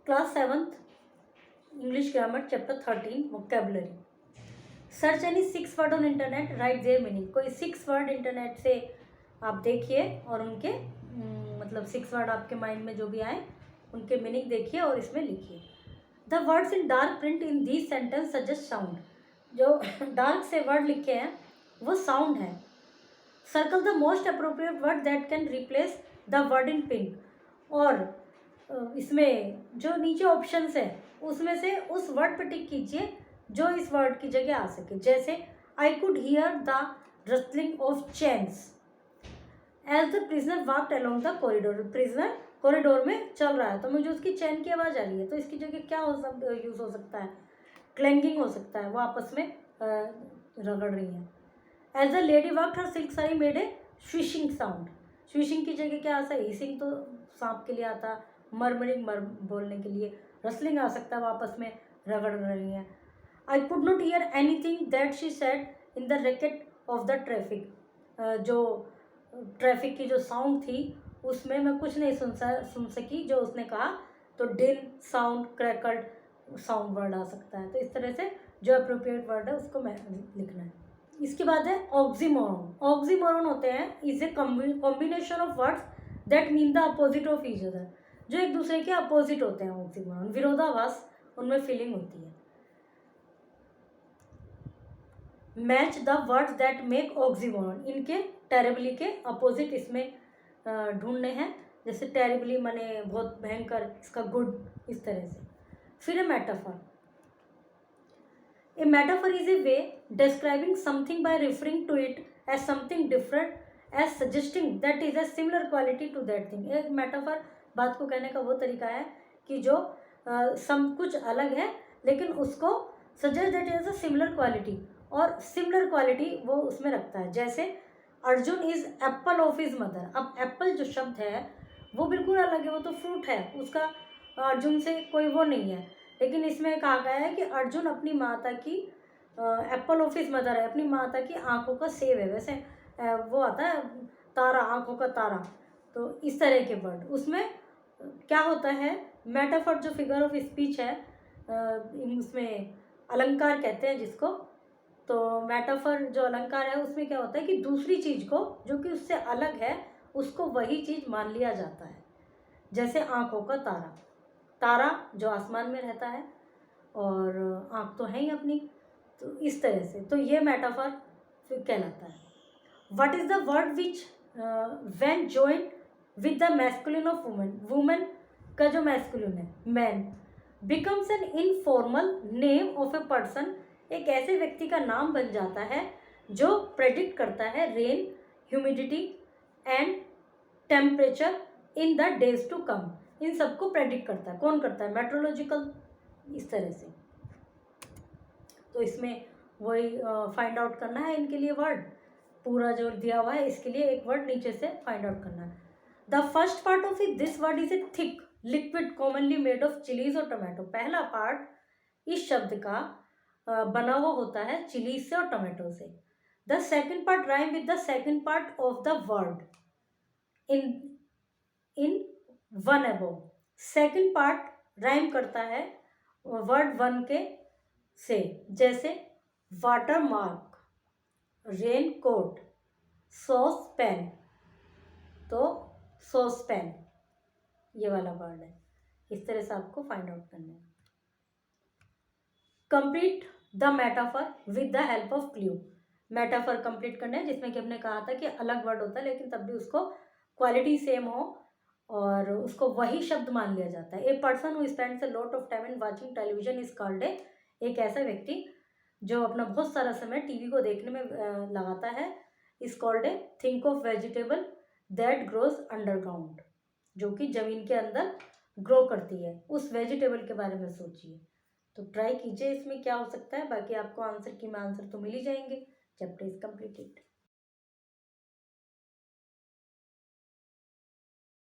Class 7th English grammar chapter 13 vocabulary. Search any 6 word on internet, right there meaning. कोई 6 word internet से आप देखिए और उनके मतलब 6 वर्ड आपके माइंड में जो भी आए उनके मीनिंग देखिए और इसमें लिखिए। The words in dark print in these sentence suggest sound. जो डार्क से वर्ड लिखे हैं वो साउंड है। Circle the most appropriate word that can replace the word in pink. और इसमें जो नीचे ऑप्शंस है उसमें से उस वर्ड पर टिक कीजिए जो इस वर्ड की जगह आ सके। जैसे I could hear the rustling of chains as the prisoner walked along the corridor. Prisoner corridor में चल रहा है तो मुझे उसकी चैन की आवाज़ आ रही है, तो इसकी जगह क्या यूज़ हो सकता है? क्लैंगिंग हो सकता है, वो आपस में रगड़ रही है। As the lady walked her silk sari made a swishing sound. Swishing की जगह क्या आ सकता है? हिसिंग तो सांप के लिए आता, मरमरिंग बोलने के लिए, रसलिंग आ सकता है, वो आपस में रगड़ रही हैं। I could not hear anything that she said in the racket of the traffic. जो ट्रैफिक की जो साउंड थी उसमें मैं कुछ नहीं सुन सकी जो उसने कहा। तो डिन साउंड, क्रैकल्ड साउंड वर्ड आ सकता है। तो इस तरह से जो अप्रोप्रिएट वर्ड है उसको मैं लिखना है। इसके बाद है ऑक्सीमोरन। ऑक्सीमोरन होते हैं is a combination of words that mean the opposite of each other. जो एक दूसरे के अपोजिट होते हैं ऑक्सीमोरन, विरोधाभास उनमें फीलिंग होती है। Match the words that make oxymoron. इनके टेरेबली के अपोजिट इसमें ढूंढने हैं। जैसे टेरेबली माने बहुत भयंकर, इसका गुड, इस तरह से। फिर है metaphor. A metaphor is a way describing something by referring to it as something different, as suggesting that is a similar quality to that thing. एक metaphor बात को कहने का वो तरीका है कि जो सब कुछ अलग है लेकिन उसको suggest that is a similar quality, और similar quality वो उसमें रखता है। जैसे Arjun is Apple of his mother. अब एप्पल जो शब्द है वो बिल्कुल अलग है, वो तो फ्रूट है, उसका अर्जुन से कोई वो नहीं है। लेकिन इसमें कहा गया है कि अर्जुन अपनी माता की एप्पल ऑफ हिज मदर है, अपनी माता की आंखों का सेब है। वैसे वो आता है तारा, आंखों का तारा। तो इस तरह के वर्ड उसमें क्या होता है, मेटाफर जो फिगर ऑफ स्पीच है उसमें अलंकार कहते हैं जिसको। तो मेटाफर जो अलंकार है उसमें क्या होता है कि दूसरी चीज़ को जो कि उससे अलग है उसको वही चीज़ मान लिया जाता है। जैसे आंखों का तारा, तारा जो आसमान में रहता है और आँख तो है ही अपनी, तो इस तरह से। तो ये मेटाफर कहलाता है। What is the word which when joined with the masculine of women. Women का जो मैस्कुलिन है man becomes an informal name of a person. एक ऐसे व्यक्ति का नाम बन जाता है जो प्रेडिक्ट करता है rain, humidity and temperature in the days to come. इन सबको प्रेडिक्ट करता है। कौन करता है? मेट्रोलॉजिकल, इस तरह से। तो इसमें वही फाइंड आउट करना है इनके लिए वर्ड, पूरा जो दिया हुआ है इसके लिए एक वर्ड नीचे से फाइंड आउट करना है। The first part of it this word is a thick liquid commonly made of chillies और टोमेटो। पहला पार्ट इस शब्द का बना हुआ होता है चिलीज से और टोमेटो से। The second part rhyme with the second part of the word in one above. Second part rhyme करता है वर्ड वन के से। जैसे water mark, rain coat, sauce pan. तो सॉस पेन ये वाला वर्ड है। इस तरह से आपको फाइंड आउट करना है। Complete the metaphor with the help of clue. Metaphor complete करना है जिसमें कि हमने कहा था कि अलग वर्ड होता है लेकिन तब भी उसको क्वालिटी सेम हो और उसको वही शब्द मान लिया जाता है। A person who spends a lot of time in watching television is called a. एक ऐसा व्यक्ति जो अपना बहुत सारा समय टीवी को देखने में लगाता है is called a. Think of vegetable that grows underground. जो कि जमीन के अंदर ग्रो करती है, उस वेजिटेबल के बारे में सोचिए। तो ट्राई कीजिए इसमें क्या हो सकता है। बाकी आपको आंसर की में आंसर तो मिल ही जाएंगे। Chapter is completed.